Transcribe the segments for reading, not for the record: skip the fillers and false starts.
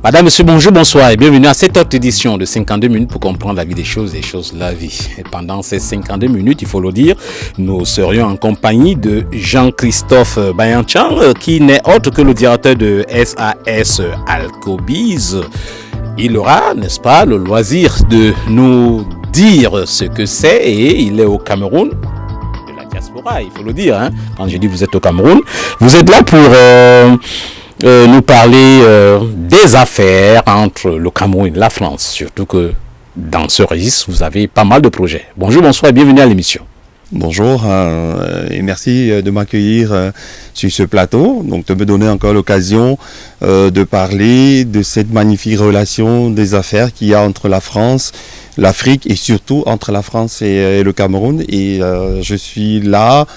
Madame, monsieur, bonjour, bonsoir et bienvenue à cette autre édition de 52 minutes pour comprendre la vie des choses et les choses de la vie. Et pendant ces 52 minutes, il faut le dire, nous serions en compagnie de Jean-Christophe Bayanchan, qui n'est autre que le directeur de SAS Alcobiz. Il aura, n'est-ce pas, le loisir de nous dire ce que c'est et il est au Cameroun. De la diaspora, il faut le dire. Hein. Quand je dis vous êtes au Cameroun, vous êtes là pour... nous parler des affaires entre le Cameroun et la France, surtout que dans ce registre, vous avez pas mal de projets. Bonjour, bonsoir et bienvenue à l'émission. Bonjour et merci de m'accueillir sur ce plateau, donc de me donner encore l'occasion de parler de cette magnifique relation des affaires qu'il y a entre la France, l'Afrique et surtout entre la France et le Cameroun. Et je suis là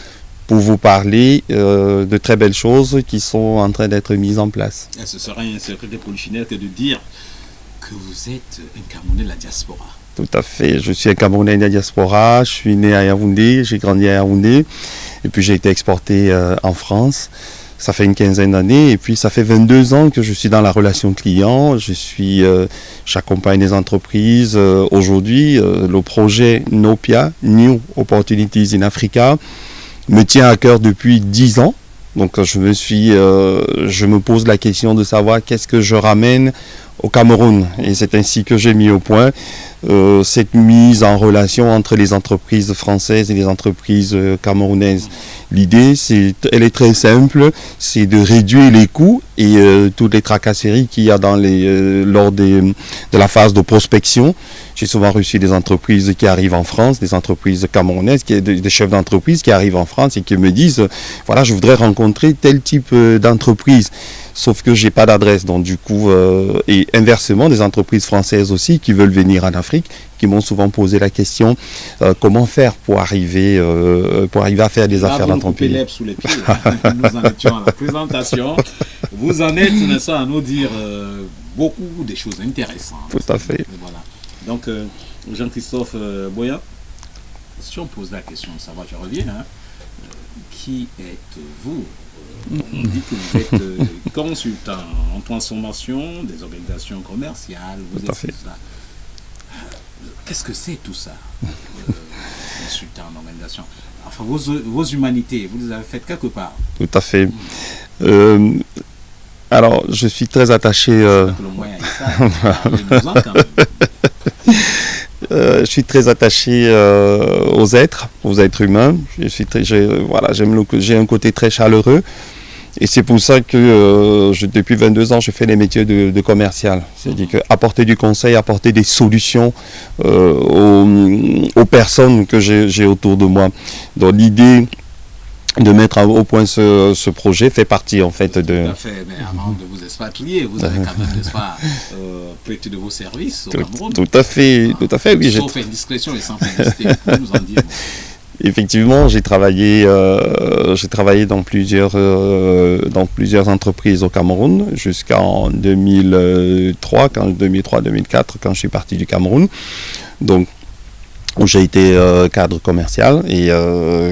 pour vous parler de très belles choses qui sont en train d'être mises en place. Et ce serait un secret de polichinelle que de dire que vous êtes un Camerounais de la diaspora. Tout à fait, je suis un Camerounais de la diaspora, je suis né à Yaoundé, j'ai grandi à Yaoundé, et puis j'ai été exporté en France. Ça fait une quinzaine d'années, et puis ça fait 22 ans que je suis dans la relation client. J'accompagne des entreprises. Aujourd'hui, le projet NOPIA, New Opportunities in Africa, me tient à cœur depuis 10 ans. Donc je me pose la question de savoir qu'est-ce que je ramène au Cameroun. Et c'est ainsi que j'ai mis au point cette mise en relation entre les entreprises françaises et les entreprises camerounaises. L'idée, elle est très simple, c'est de réduire les coûts et toutes les tracasseries qu'il y a lors de la phase de prospection. J'ai souvent reçu des entreprises qui arrivent en France, des entreprises camerounaises, des chefs d'entreprise qui arrivent en France et qui me disent, voilà, je voudrais rencontrer tel type d'entreprise. Sauf que j'ai pas d'adresse, donc du coup, et inversement, des entreprises françaises aussi qui veulent venir en Afrique, qui m'ont souvent posé la question, comment faire pour arriver à faire des affaires dans ton pays. Là, sous les pieds. Nous en étions à la présentation. Vous en êtes, n'est-ce pas, à nous dire beaucoup de choses intéressantes. Tout à fait. Voilà. Donc, Jean-Christophe Boyan, si on pose la question, ça va, je reviens. Hein. Qui êtes-vous? On dit que vous êtes consultant en transformation des organisations commerciales. Vous êtes ça. Qu'est-ce que c'est tout ça? Consultant en organisation. Enfin, vos humanités, vous les avez faites quelque part. Tout à fait. Alors, je suis très attaché... Le moyen est ça. Je suis très attaché aux êtres humains. J'ai un côté très chaleureux. Et c'est pour ça que depuis 22 ans, je fais les métiers de commercial. C'est-à-dire apporter du conseil, apporter des solutions aux personnes que j'ai autour de moi. Donc l'idée de mettre au point ce projet fait partie en fait de... Tout à fait, mais avant de vous expatrier, vous avez quand même, n'est-ce pas, prêté de vos services au Cameroun. Tout à fait, oui. Sauf indiscrétion et sans publicité, vous pouvez nous en dire. Effectivement, j'ai travaillé dans plusieurs entreprises au Cameroun jusqu'en 2003-2004 quand je suis parti du Cameroun. Donc où j'ai été cadre commercial et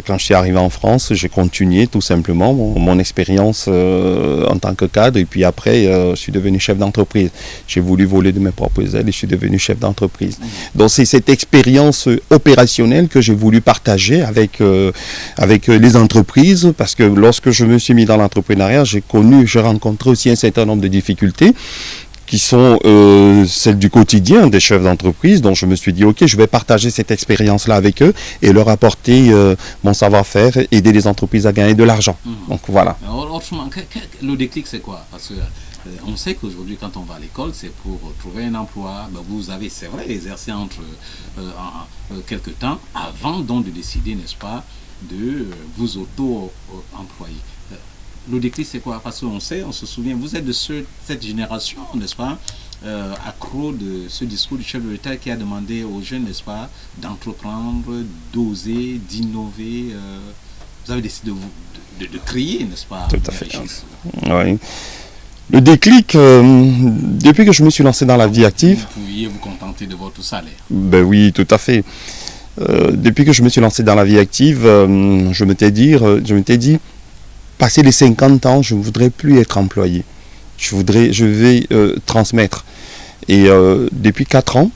quand je suis arrivé en France, j'ai continué tout simplement mon expérience en tant que cadre et puis après je suis devenu chef d'entreprise. J'ai voulu voler de mes propres ailes et je suis devenu chef d'entreprise. Donc c'est cette expérience opérationnelle que j'ai voulu partager avec les entreprises parce que lorsque je me suis mis dans l'entrepreneuriat, j'ai rencontré aussi un certain nombre de difficultés qui sont celles du quotidien des chefs d'entreprise. Donc je me suis dit, ok, je vais partager cette expérience-là avec eux et leur apporter mon savoir-faire, aider les entreprises à gagner de l'argent. Donc voilà. Autrement, le déclic, c'est quoi? Parce que on sait qu'aujourd'hui, quand on va à l'école, c'est pour trouver un emploi. Ben, vous avez, c'est vrai, exercé entre quelques temps avant donc de décider, n'est-ce pas, de vous auto-employer. Le déclic, c'est quoi? Parce qu'on sait, on se souvient, vous êtes de cette génération, n'est-ce pas, accro de ce discours du chef de l'État qui a demandé aux jeunes, n'est-ce pas, d'entreprendre, d'oser, d'innover. Vous avez décidé de créer, n'est-ce pas? Tout à fait. Oui. Le déclic, depuis que je me suis lancé dans la vie active... Vous pouviez vous contenter de votre salaire. Ben oui, tout à fait. Depuis que je me suis lancé dans la vie active, je m'étais dit, passé les 50 ans, je ne voudrais plus être employé. je vais transmettre. Et depuis 4 ans,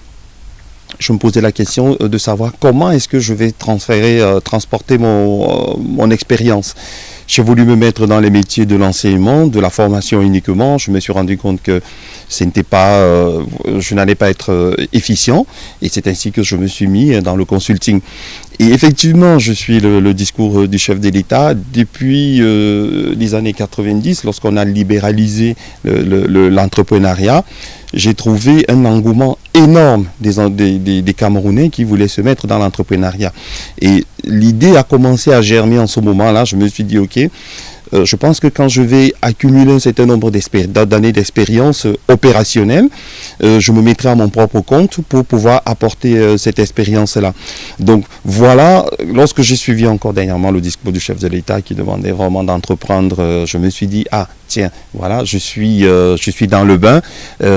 je me posais la question de savoir comment est-ce que je vais transporter mon expérience. J'ai voulu me mettre dans les métiers de l'enseignement, de la formation uniquement. Je me suis rendu compte que je n'allais pas être efficient. Et c'est ainsi que je me suis mis dans le consulting. Et effectivement, je suis le discours du chef de l'État depuis les années 90, lorsqu'on a libéralisé l'entrepreneuriat. J'ai trouvé un engouement énorme des Camerounais qui voulaient se mettre dans l'entrepreneuriat. Et l'idée a commencé à germer en ce moment-là. Je me suis dit, ok, je pense que quand je vais accumuler un certain nombre d'années d'expérience opérationnelle, je me mettrai à mon propre compte pour pouvoir apporter cette expérience-là. Donc voilà, lorsque j'ai suivi encore dernièrement le discours du chef de l'État qui demandait vraiment d'entreprendre, je me suis dit, tiens, voilà, je suis dans le bain,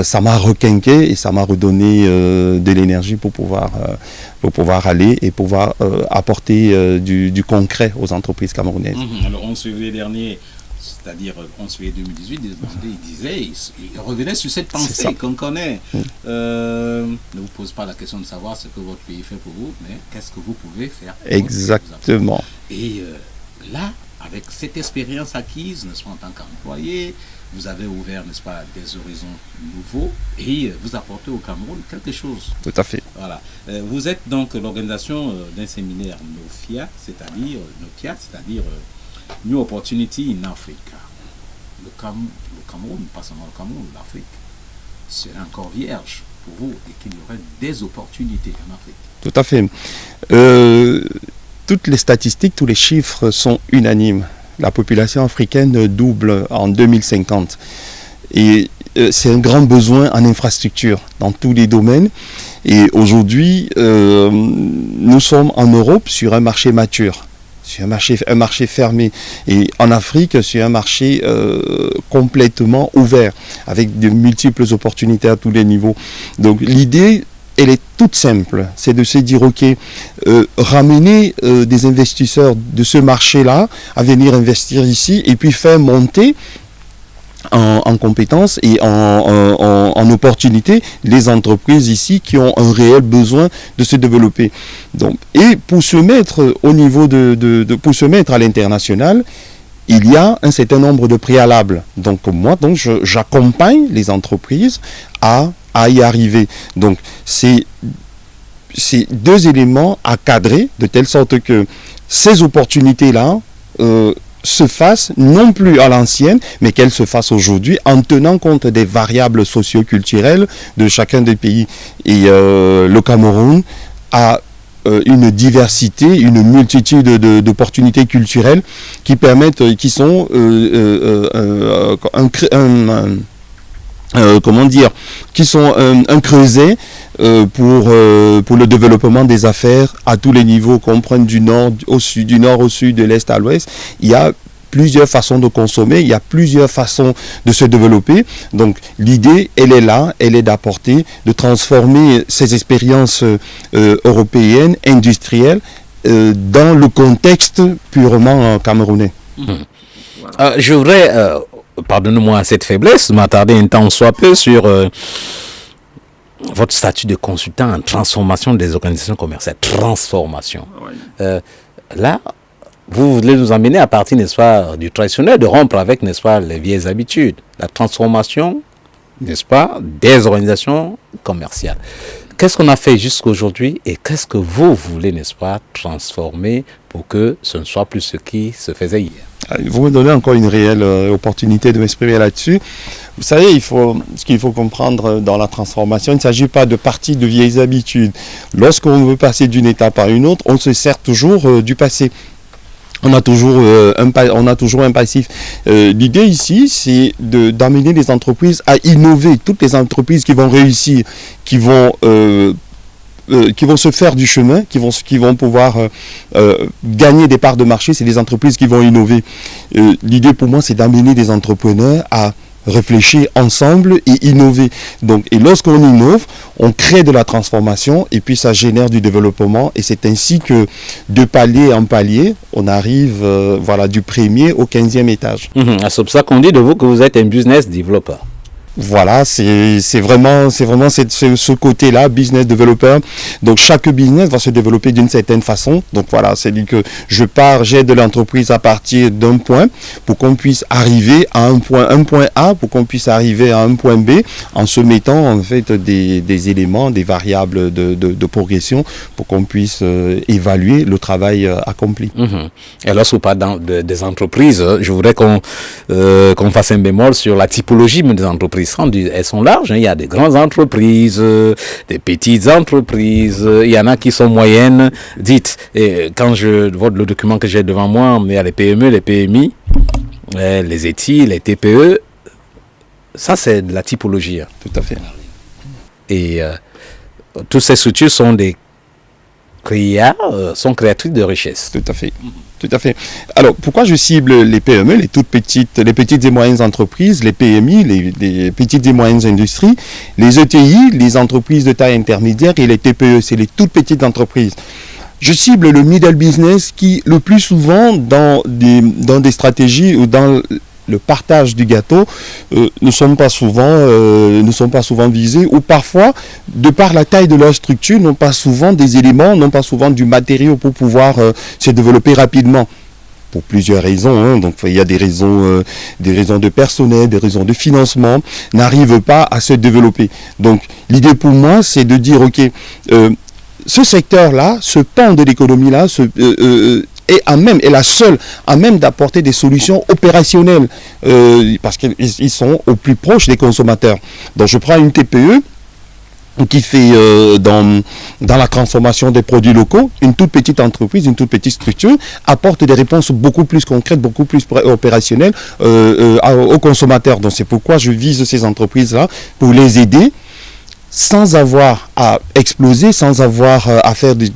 ça m'a requinqué et ça m'a redonné de l'énergie pour pouvoir aller et pouvoir apporter du concret aux entreprises camerounaises. Alors, 11 février dernier, c'est-à-dire 11 février 2018, il revenait sur cette pensée qu'on connaît. Ne vous pose pas la question de savoir ce que votre pays fait pour vous, mais qu'est-ce que vous pouvez faire pour Exactement. Et là, avec cette expérience acquise, n'est-ce pas, en tant qu'employé, vous avez ouvert, n'est-ce pas, des horizons nouveaux et vous apportez au Cameroun quelque chose. Tout à fait. Voilà. Vous êtes donc l'organisation d'un séminaire NOFIA, c'est-à-dire New Opportunity in Africa. Le Cameroun, pas seulement le Cameroun, l'Afrique, serait encore vierge pour vous et qu'il y aurait des opportunités en Afrique. Tout à fait. Toutes les statistiques, tous les chiffres sont unanimes. La population africaine double en 2050. Et c'est un grand besoin en infrastructure dans tous les domaines. Et aujourd'hui, nous sommes en Europe sur un marché mature, sur un marché fermé. Et en Afrique, sur un marché complètement ouvert, avec de multiples opportunités à tous les niveaux. Donc l'idée, elle est toute simple, c'est de se dire, ok, ramener des investisseurs de ce marché-là à venir investir ici et puis faire monter en compétences et en opportunités les entreprises ici qui ont un réel besoin de se développer. Donc, et pour se mettre au niveau pour se mettre à l'international, il y a un certain nombre de préalables. Donc j'accompagne les entreprises à y arriver. Donc c'est 2 éléments à cadrer de telle sorte que ces opportunités-là se fassent non plus à l'ancienne, mais qu'elles se fassent aujourd'hui en tenant compte des variables socio-culturelles de chacun des pays. Et le Cameroun a une diversité, une multitude d'opportunités culturelles qui permettent, qui sont qui sont un creuset pour le développement des affaires à tous les niveaux, qu'on prenne du nord au sud, de l'est à l'ouest. Il y a plusieurs façons de consommer, il y a plusieurs façons de se développer. Donc l'idée, elle est là, elle est d'apporter, de transformer ces expériences européennes, industrielles, dans le contexte purement camerounais. Je voudrais, pardonnez-moi cette faiblesse, m'attarder un temps soit peu sur votre statut de consultant en transformation des organisations commerciales. Transformation. Là, vous voulez nous emmener à partir, n'est-ce pas, du traditionnel, de rompre avec, n'est-ce pas, les vieilles habitudes. La transformation, n'est-ce pas, des organisations commerciales. Qu'est-ce qu'on a fait jusqu'aujourd'hui et qu'est-ce que vous voulez, n'est-ce pas, transformer pour que ce ne soit plus ce qui se faisait hier? Vous me donnez encore une réelle opportunité de m'exprimer là-dessus. Vous savez, ce qu'il faut comprendre dans la transformation, il ne s'agit pas de partir de vieilles habitudes. Lorsqu'on veut passer d'une étape à une autre, on se sert toujours du passé. On a toujours un passif. L'idée ici, c'est d'amener les entreprises à innover. Toutes les entreprises qui vont réussir, qui vont se faire du chemin, qui vont pouvoir gagner des parts de marché, c'est des entreprises qui vont innover. L'idée pour moi, c'est d'amener des entrepreneurs à réfléchir ensemble et innover. Donc, et lorsqu'on innove, on crée de la transformation et puis ça génère du développement. Et c'est ainsi que de palier en palier, on arrive du premier au 15e étage. C'est pour ça qu'on dit de vous que vous êtes un business developer. Voilà, c'est vraiment ce côté-là, business developer. Donc chaque business va se développer d'une certaine façon. Donc voilà, c'est-à-dire que j'aide l'entreprise à partir d'un point pour qu'on puisse arriver à un point A, pour qu'on puisse arriver à un point B, en se mettant en fait des éléments, des variables de progression pour qu'on puisse évaluer le travail accompli. Et lorsqu'on parle des entreprises, je voudrais qu'on fasse un bémol sur la typologie des entreprises. Elles sont larges, hein. Il y a des grandes entreprises, des petites entreprises, il y en a qui sont moyennes. Dites, quand je vois le document que j'ai devant moi, il y a les PME, les PMI, les ETI, les TPE, ça c'est de la typologie. Hein. Tout à fait. Et toutes ces structures sont sont créatrices de richesse. Tout à fait. Tout à fait. Alors, pourquoi je cible les PME, les petites et moyennes entreprises, les PMI, les petites et moyennes industries, les ETI, les entreprises de taille intermédiaire et les TPE, c'est les toutes petites entreprises. Je cible le middle business qui, le plus souvent, dans des stratégies ou dans le partage du gâteau ne sont pas souvent visés, ou parfois, de par la taille de leur structure, n'ont pas souvent des éléments, n'ont pas souvent du matériau pour pouvoir se développer rapidement. Pour plusieurs raisons, hein. Donc il y a des raisons de personnel, des raisons de financement, n'arrivent pas à se développer. Donc l'idée pour moi, c'est de dire, ok, ce secteur-là, ce pan de l'économie-là, est la seule à même d'apporter des solutions opérationnelles parce qu'ils sont au plus proche des consommateurs. Donc je prends une TPE qui fait dans la transformation des produits locaux, une toute petite entreprise, une toute petite structure, apporte des réponses beaucoup plus concrètes, beaucoup plus opérationnelles aux consommateurs. Donc c'est pourquoi je vise ces entreprises-là pour les aider sans avoir à exploser, sans avoir à faire des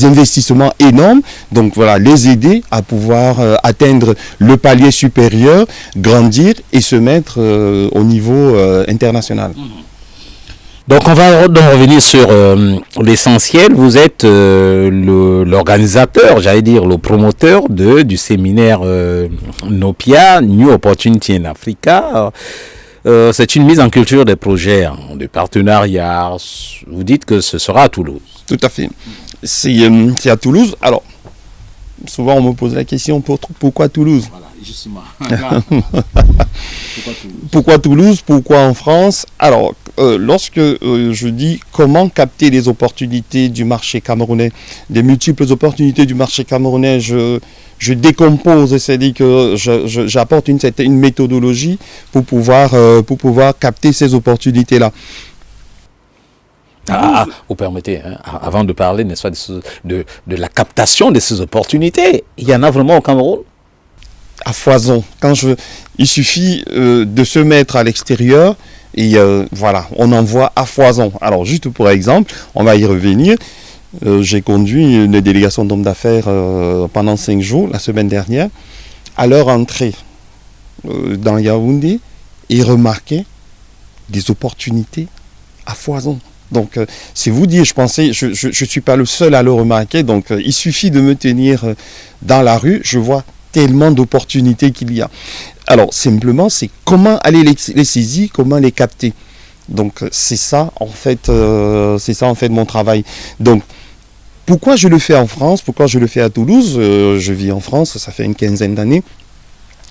investissements énormes. Donc voilà, les aider à pouvoir atteindre le palier supérieur, grandir et se mettre au niveau international. Donc on va donc revenir sur l'essentiel. Vous êtes l'organisateur, j'allais dire le promoteur du séminaire NOPIA, New Opportunity in Africa. C'est une mise en culture des projets, des partenariats. Vous dites que ce sera à Toulouse. Tout à fait. C'est à Toulouse. Alors, souvent on me pose la question, pourquoi Toulouse? Voilà, justement. Pourquoi Toulouse? Pourquoi en France? Alors, lorsque je dis comment capter les opportunités du marché camerounais, des multiples opportunités du marché camerounais, je décompose, c'est-à-dire que j'apporte une méthodologie pour pouvoir capter ces opportunités-là. Vous permettez, hein, avant de parler, n'est-ce pas, de la captation de ces opportunités, il y en a vraiment au Cameroun? À foison. Il suffit de se mettre à l'extérieur et voilà, on en voit à foison. Alors, juste pour exemple, on va y revenir. J'ai conduit une délégation d'hommes d'affaires pendant 5 jours, la semaine dernière, à leur entrée dans Yaoundé et remarqué des opportunités à foison. Donc, c'est vous dire, je suis pas le seul à le remarquer, donc il suffit de me tenir dans la rue, je vois tellement d'opportunités qu'il y a. Alors, simplement, c'est comment aller les saisir, comment les capter. Donc, c'est ça, en fait, mon travail. Donc, pourquoi je le fais en France? Pourquoi je le fais à Toulouse? Je vis en France, ça fait une quinzaine d'années.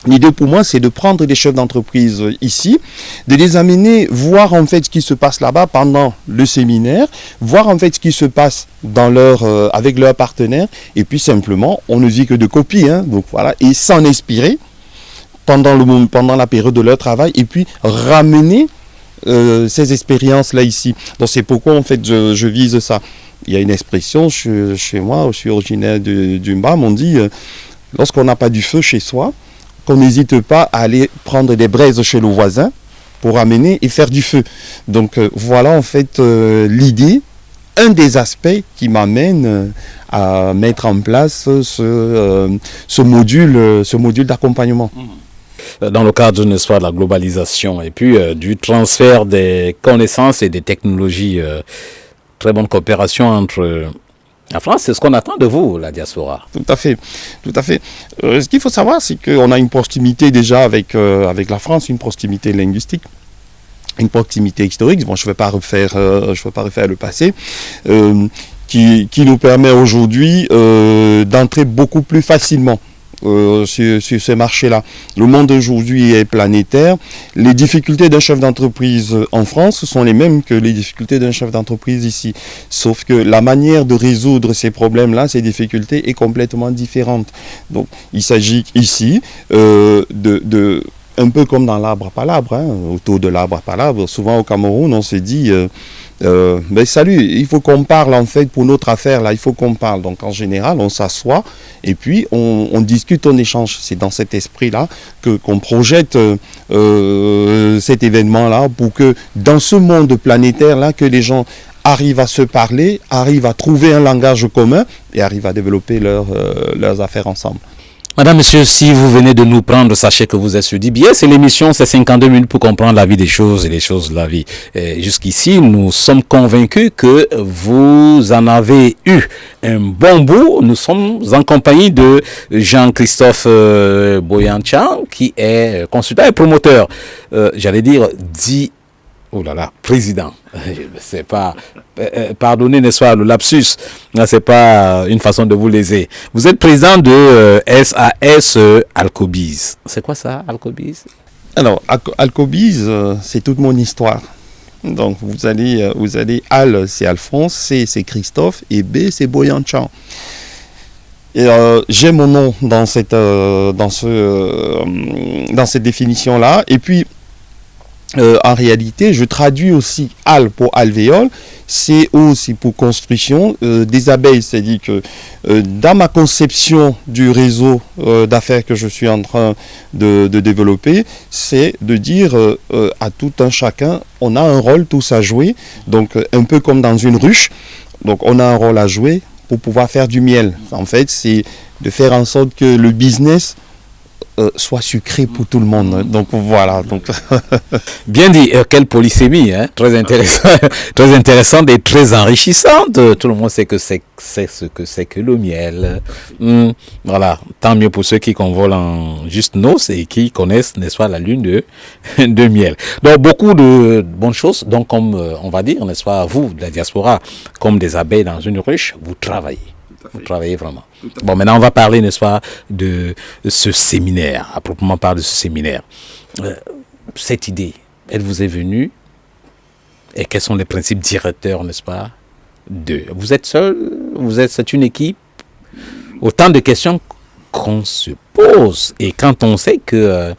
L'idée pour moi, c'est de prendre des chefs d'entreprise ici, de les amener voir en fait ce qui se passe là-bas pendant le séminaire, voir en fait ce qui se passe avec leurs partenaires, et puis simplement, on ne vit que de copies, hein, donc voilà, et s'en inspirer pendant la période de leur travail, et puis ramener ces expériences-là ici. Donc c'est pourquoi en fait je vise ça. Il y a une expression chez moi, je suis originaire du Mbam, on dit lorsqu'on n'a pas du feu chez soi, qu'on n'hésite pas à aller prendre des braises chez le voisin pour amener et faire du feu. Donc voilà en fait l'idée, un des aspects qui m'amène à mettre en place ce module d'accompagnement. dans le cadre, n'est-ce pas, de la globalisation et puis du transfert des connaissances et des technologies. Très bonne coopération entre la France, c'est ce qu'on attend de vous, la diaspora. Tout à fait, tout à fait. Ce qu'il faut savoir, c'est qu'on a une proximité déjà avec la France, une proximité linguistique, une proximité historique. Bon, je ne vais pas refaire le passé, qui nous permet aujourd'hui d'entrer beaucoup plus facilement sur ce marché-là. Le monde aujourd'hui est planétaire. Les difficultés d'un chef d'entreprise en France sont les mêmes que les difficultés d'un chef d'entreprise ici. Sauf que la manière de résoudre ces problèmes-là, ces difficultés, est complètement différente. Donc, il s'agit ici un peu comme dans l'arbre à palabre, autour de l'arbre à palabre. Souvent au Cameroun, on se dit... salut, il faut qu'on parle en fait pour notre affaire là, il faut qu'on parle. Donc en général, on s'assoit et puis on discute, on échange. C'est dans cet esprit-là qu'on projette cet événement-là pour que dans ce monde planétaire-là, que les gens arrivent à se parler, arrivent à trouver un langage commun et arrivent à développer leurs affaires ensemble. Madame, monsieur, si vous venez de nous prendre, sachez que vous êtes sur DBS. C'est l'émission, c'est 52 minutes pour comprendre la vie des choses et les choses de la vie. Jusqu'ici, nous sommes convaincus que vous en avez eu un bon bout. Nous sommes en compagnie de Jean-Christophe Boyanchan, qui est consultant et promoteur. J'allais dire, président. C'est pas, pardonnez, n'est-ce pas, le lapsus. C'est pas une façon de vous léser. Vous êtes président de SAS Alcobiz. C'est quoi ça, Alcobiz? Alors, Alcobiz, c'est toute mon histoire. Donc, vous allez Al, c'est Alphonse, C, c'est Christophe, et B, c'est Boyanchan. Et j'ai mon nom dans cette définition-là. Et puis, en réalité, je traduis aussi Al pour alvéole, CO aussi pour construction des abeilles. C'est-à-dire que dans ma conception du réseau d'affaires que je suis en train de développer, c'est de dire à tout un chacun, on a un rôle tous à jouer. Donc un peu comme dans une ruche, donc on a un rôle à jouer pour pouvoir faire du miel. En fait, c'est de faire en sorte que le business soit sucré pour tout le monde. Donc voilà. Donc bien dit, quelle polysémie, hein? Très intéressant, très intéressante et très enrichissante. Tout le monde sait que c'est ce que c'est que le miel. Voilà, tant mieux pour ceux qui convolent en juste noces et qui connaissent, n'est-ce pas, la lune de miel. Donc beaucoup de bonnes choses. Donc comme on va dire, n'est-ce pas, vous de la diaspora, comme des abeilles dans une ruche, vous travaillez. Vous travaillez vraiment. Bon, maintenant, on va parler, n'est-ce pas, de ce séminaire, à proprement parler de ce séminaire. Cette idée, elle vous est venue et quels sont les principes directeurs, n'est-ce pas, vous êtes seul, c'est une équipe, autant de questions qu'on se pose. Et quand on sait que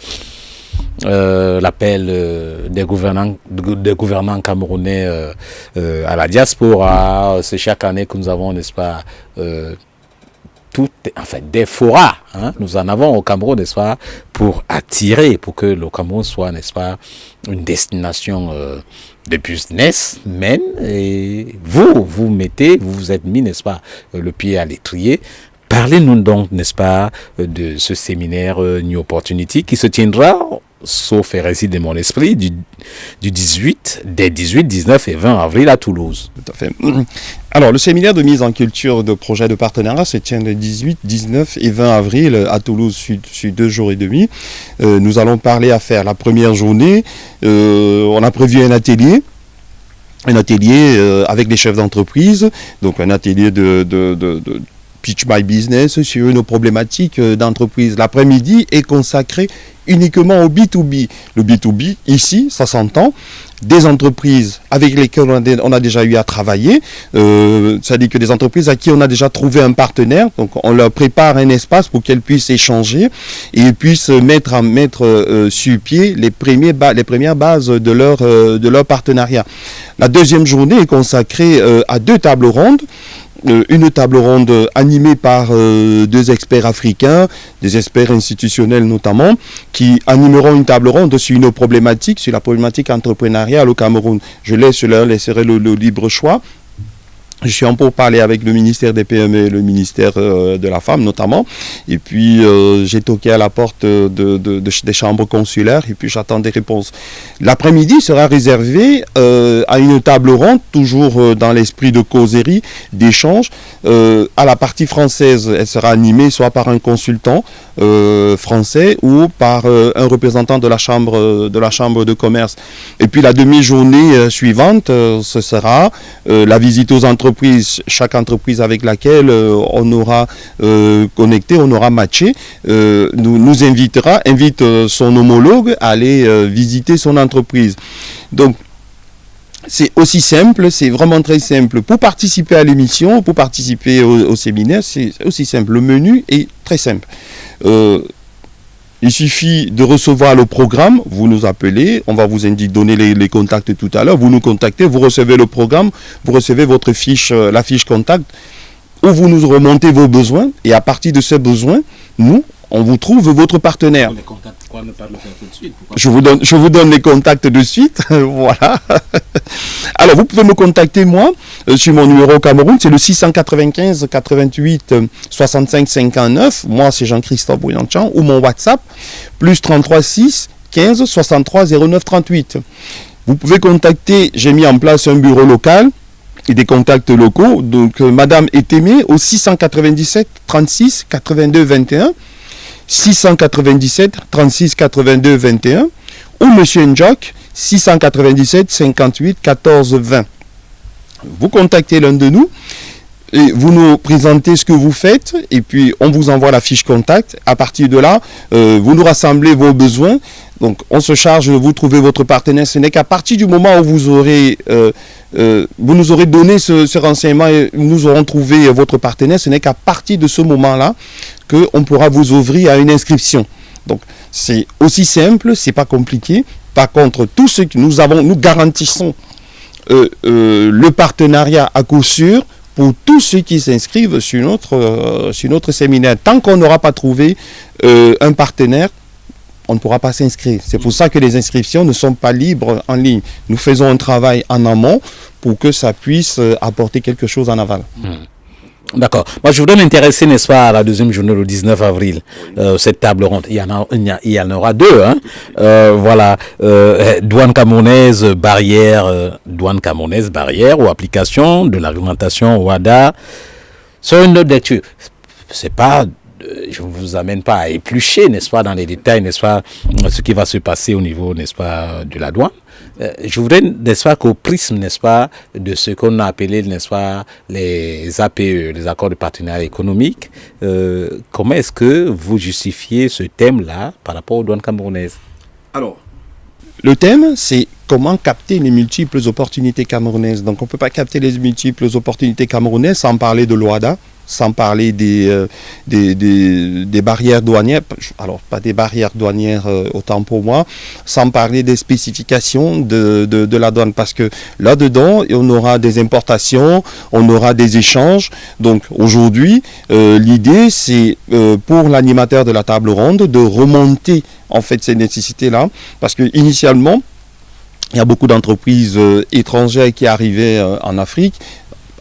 l'appel des gouvernants camerounais à la diaspora, c'est chaque année que nous avons, n'est-ce pas, des forats, hein, nous en avons au Cameroun, n'est-ce pas, pour attirer, pour que le Cameroun soit, n'est-ce pas, une destination de business, men, et vous êtes mis, n'est-ce pas, le pied à l'étrier. Parlez-nous donc, n'est-ce pas, de ce séminaire New Opportunity qui se tiendra, sauf hérésie de mon esprit, des 18, 19 et 20 avril à Toulouse. Tout à fait. Alors, le séminaire de mise en culture de projet de partenariat se tient le 18, 19 et 20 avril à Toulouse sur 2 jours et demi. Nous allons parler à faire la première journée. On a prévu un atelier avec les chefs d'entreprise, donc un atelier de Pitch My Business sur une problématique d'entreprise. L'après-midi est consacré uniquement au B2B. Le B2B, ici, ça s'entend, des entreprises avec lesquelles on a déjà eu à travailler, c'est-à-dire que des entreprises à qui on a déjà trouvé un partenaire, donc on leur prépare un espace pour qu'elles puissent échanger et puissent mettre sur pied les premières bases de leur partenariat. La deuxième journée est consacrée à 2 tables rondes. Une table ronde animée par 2 experts africains, des experts institutionnels notamment, qui animeront une table ronde sur la problématique entrepreneuriale au Cameroun. Je leur laisserai le libre choix. Je suis en pourparlers avec le ministère des PME et le ministère de la Femme notamment. Et puis j'ai toqué à la porte des chambres consulaires et puis j'attends des réponses. L'après-midi sera réservé à une table ronde, toujours dans l'esprit de causerie, d'échange. À la partie française, elle sera animée soit par un consultant français ou par un représentant de la chambre de commerce. Et puis la demi-journée suivante, ce sera la visite aux entreprises. Chaque entreprise avec laquelle on aura connecté, on aura matché, nous invite son homologue à aller visiter son entreprise. Donc, c'est aussi simple, c'est vraiment très simple. Pour participer à l'émission, pour participer au séminaire, c'est aussi simple. Le menu est très simple. Il suffit de recevoir le programme, vous nous appelez, on va vous donner les contacts tout à l'heure, vous nous contactez, vous recevez le programme, vous recevez votre fiche, la fiche contact, où vous nous remontez vos besoins, et à partir de ces besoins, nous, on vous trouve votre partenaire. Les contacts, pourquoi ne pas le faire tout de suite? Je vous donne les contacts de suite, voilà. Alors, vous pouvez me contacter, moi, sur mon numéro au Cameroun, c'est le 695 88 65 59. Moi, c'est Jean-Christophe Boyanchan, ou mon WhatsApp, plus 33 6 15 63 09 38. Vous pouvez contacter, j'ai mis en place un bureau local et des contacts locaux. Donc, Madame Etémé au 697 36 82 21. 697 36 82 21 ou Monsieur Njok 697 58 14 20. Vous contactez l'un de nous et vous nous présentez ce que vous faites et puis on vous envoie la fiche contact. À partir de là, vous nous rassemblez vos besoins. Donc on se charge de vous trouver votre partenaire. Ce n'est qu'à partir du moment où vous nous aurez donné ce renseignement et nous aurons trouvé votre partenaire, ce n'est qu'à partir de ce moment-là qu'on pourra vous ouvrir à une inscription. Donc c'est aussi simple, c'est pas compliqué. Par contre, tout ce que nous garantissons le partenariat à coup sûr pour tous ceux qui s'inscrivent sur notre séminaire. Tant qu'on n'aura pas trouvé un partenaire, on ne pourra pas s'inscrire. C'est pour ça que les inscriptions ne sont pas libres en ligne. Nous faisons un travail en amont pour que ça puisse apporter quelque chose en aval. D'accord. Moi, je voudrais m'intéresser, n'est-ce pas, à la deuxième journée, le 19 avril, cette table ronde. Il y en aura deux, hein. Voilà, douane camerounaise, barrière ou application de la réglementation WADA. Sur une note lecture, c'est pas, je ne vous amène pas à éplucher, n'est-ce pas, dans les détails, n'est-ce pas, ce qui va se passer au niveau, n'est-ce pas, de la douane. Je voudrais, n'est-ce pas, qu'au prisme, n'est-ce pas, de ce qu'on a appelé, n'est-ce pas, les APE, les accords de partenariat économique, comment est-ce que vous justifiez ce thème-là par rapport aux douanes camerounaises? Alors, le thème, c'est comment capter les multiples opportunités camerounaises. Donc, on ne peut pas capter les multiples opportunités camerounaises sans parler de l'OADA, sans parler des barrières douanières, alors pas des barrières douanières autant pour moi, sans parler des spécifications de la douane, parce que là-dedans, on aura des importations, on aura des échanges. Donc aujourd'hui, l'idée, c'est pour l'animateur de la table ronde de remonter en fait ces nécessités-là, parce que initialement, il y a beaucoup d'entreprises étrangères qui arrivaient en Afrique,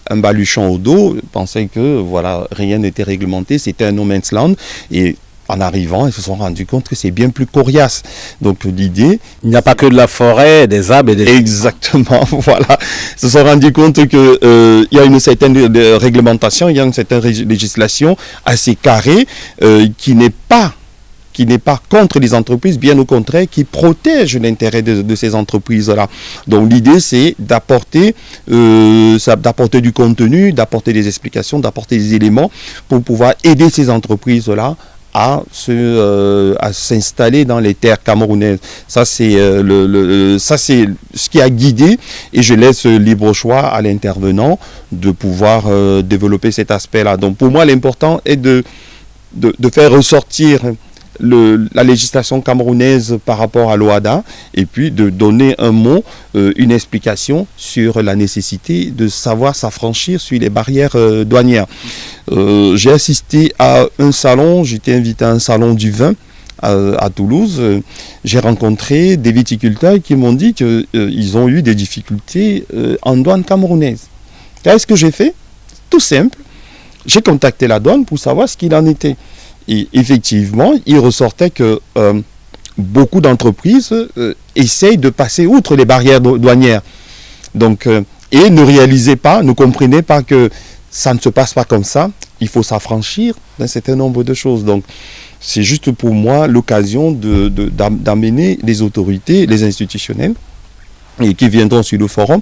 un baluchon au dos, pensaient que voilà, rien n'était réglementé, c'était un no man's land, et en arrivant, ils se sont rendus compte que c'est bien plus coriace. Donc l'idée... Il n'y a pas que de la forêt, des arbres et des... Exactement, voilà. Ils se sont rendus compte qu'il y a une certaine réglementation, il y a une certaine législation assez carrée qui n'est pas contre les entreprises, bien au contraire, qui protège l'intérêt de ces entreprises-là. Donc l'idée, c'est d'apporter du contenu, d'apporter des explications, d'apporter des éléments pour pouvoir aider ces entreprises-là à s'installer dans les terres camerounaises. Ça, c'est ce qui a guidé, et je laisse libre choix à l'intervenant de pouvoir développer cet aspect-là. Donc pour moi, l'important est de faire ressortir la législation camerounaise par rapport à l'OADA, et puis de donner un mot, une explication sur la nécessité de savoir s'affranchir sur les barrières douanières. J'ai assisté à un salon, j'étais invité à un salon du vin à Toulouse. J'ai rencontré des viticulteurs qui m'ont dit qu'ils ont eu des difficultés en douane camerounaise. Qu'est-ce que j'ai fait? Tout simple. J'ai contacté la douane pour savoir ce qu'il en était. Et effectivement, il ressortait que beaucoup d'entreprises essayent de passer outre les barrières douanières. Donc, et ne réalisaient pas, ne comprenaient pas que ça ne se passe pas comme ça. Il faut s'affranchir d'un certain nombre de choses. Donc, c'est juste pour moi l'occasion d'amener les autorités, les institutionnels, et qui viendront sur le forum,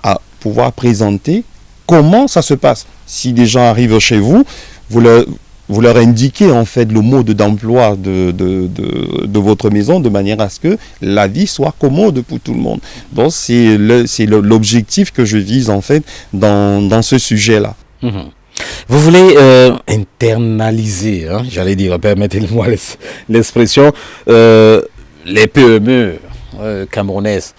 à pouvoir présenter comment ça se passe. Si des gens arrivent chez vous, vous leur indiquez en fait le mode d'emploi de votre maison de manière à ce que la vie soit commode pour tout le monde. Donc c'est l'objectif que je vise en fait dans ce sujet-là. Mmh. Vous voulez internaliser, hein, j'allais dire, permettez-moi l'expression, les PME camerounaises.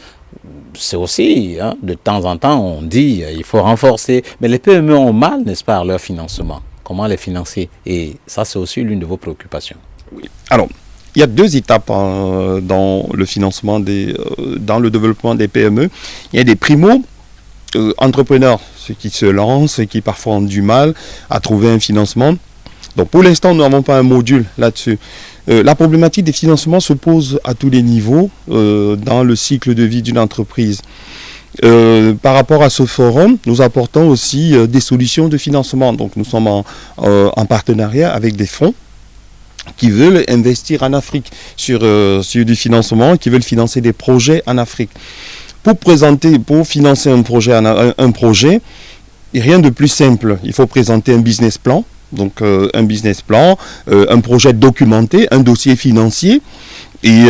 C'est aussi, hein, de temps en temps, on dit il faut renforcer. Mais les PME ont mal, n'est-ce pas, à leur financement. Comment les financer? Et ça, c'est aussi l'une de vos préoccupations. Oui. Alors, il y a deux étapes dans le financement, dans le développement des PME. Il y a des primo-entrepreneurs, ceux qui se lancent, ceux qui parfois ont du mal à trouver un financement. Donc, pour l'instant, nous n'avons pas un module là-dessus. La problématique des financements se pose à tous les niveaux dans le cycle de vie d'une entreprise. Par rapport à ce forum, nous apportons aussi des solutions de financement. Donc nous sommes en partenariat avec des fonds qui veulent investir en Afrique sur du financement, qui veulent financer des projets en Afrique. Pour financer un projet, rien de plus simple. Il faut présenter un business plan. Donc un business plan, un projet documenté, un dossier financier. Et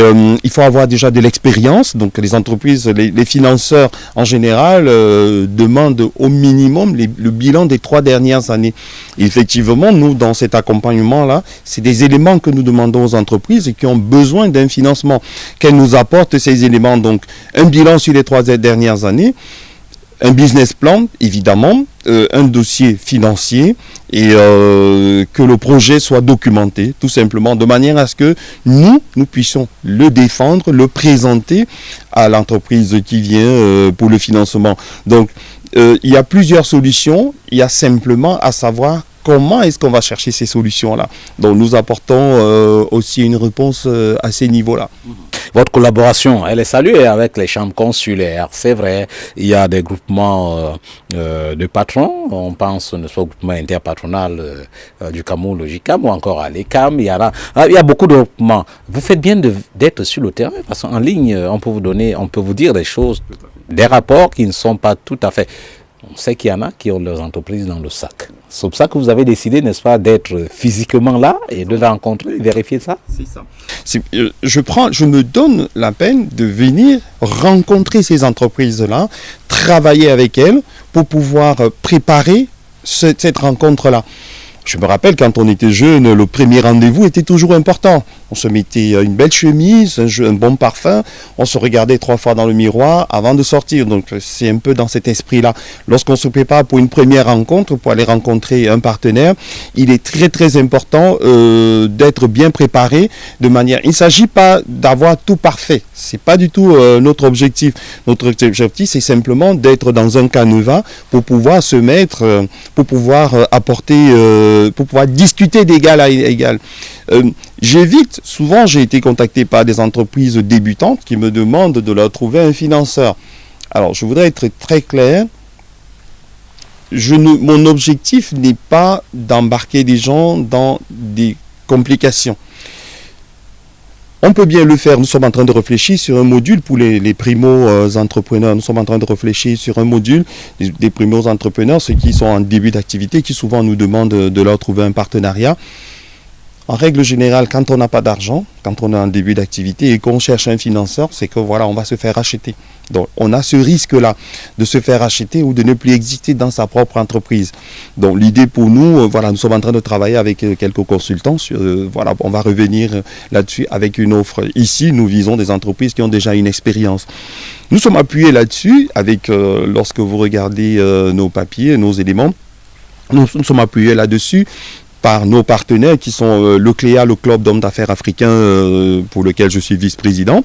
il faut avoir déjà de l'expérience. Donc les entreprises, les financeurs en général demandent au minimum le bilan des 3 dernières années. Et effectivement, nous, dans cet accompagnement-là, c'est des éléments que nous demandons aux entreprises et qui ont besoin d'un financement. Qu'elles nous apportent ces éléments. Donc un bilan sur les 3 dernières années, un business plan, évidemment, un dossier financier et que le projet soit documenté, tout simplement, de manière à ce que nous puissions le défendre, le présenter à l'entreprise qui vient pour le financement. Donc, il y a plusieurs solutions, il y a simplement à savoir comment est-ce qu'on va chercher ces solutions-là. Donc, nous apportons aussi une réponse à ces niveaux-là. Votre collaboration, elle est saluée avec les chambres consulaires. C'est vrai, il y a des groupements de patrons. On pense ne soit au groupement interpatronal du Cameroun, le GICAM, ou encore à l'ECAM. Il y a beaucoup de groupements. Vous faites bien d'être sur le terrain, parce qu'en ligne, on peut vous dire des choses, des rapports qui ne sont pas tout à fait. On sait qu'il y en a qui ont leurs entreprises dans le sac. C'est pour ça que vous avez décidé, n'est-ce pas, d'être physiquement là et de rencontrer, vérifier ça. C'est ça. Je me donne la peine de venir rencontrer ces entreprises-là, travailler avec elles pour pouvoir préparer cette rencontre-là. Je me rappelle, quand on était jeune, le premier rendez-vous était toujours important. On se mettait une belle chemise, un bon parfum, on se regardait 3 fois dans le miroir avant de sortir. Donc c'est un peu dans cet esprit-là. Lorsqu'on se prépare pour une première rencontre, pour aller rencontrer un partenaire, il est très très important d'être bien préparé de manière... Il ne s'agit pas d'avoir tout parfait. C'est pas du tout notre objectif. Notre objectif, c'est simplement d'être dans un canevas pour pouvoir se mettre, pour pouvoir apporter... pour pouvoir discuter d'égal à égal. Souvent j'ai été contacté par des entreprises débutantes qui me demandent de leur trouver un financeur. Alors je voudrais être très clair, mon objectif n'est pas d'embarquer des gens dans des complications. On peut bien le faire, nous sommes en train de réfléchir sur un module pour les primo-entrepreneurs. Nous sommes en train de réfléchir sur un module des primo-entrepreneurs, ceux qui sont en début d'activité, qui souvent nous demandent de leur trouver un partenariat. En règle générale, quand on n'a pas d'argent, quand on est en début d'activité et qu'on cherche un financeur, c'est que voilà, on va se faire acheter. Donc, on a ce risque-là de se faire acheter ou de ne plus exister dans sa propre entreprise. Donc, l'idée pour nous, nous sommes en train de travailler avec quelques consultants. On va revenir là-dessus avec une offre. Ici, nous visons des entreprises qui ont déjà une expérience. Nous sommes appuyés là-dessus avec, lorsque vous regardez nos papiers, nos éléments, nous sommes appuyés là-dessus par nos partenaires qui sont le CLEA, le Club d'hommes d'affaires africains, pour lequel je suis vice-président,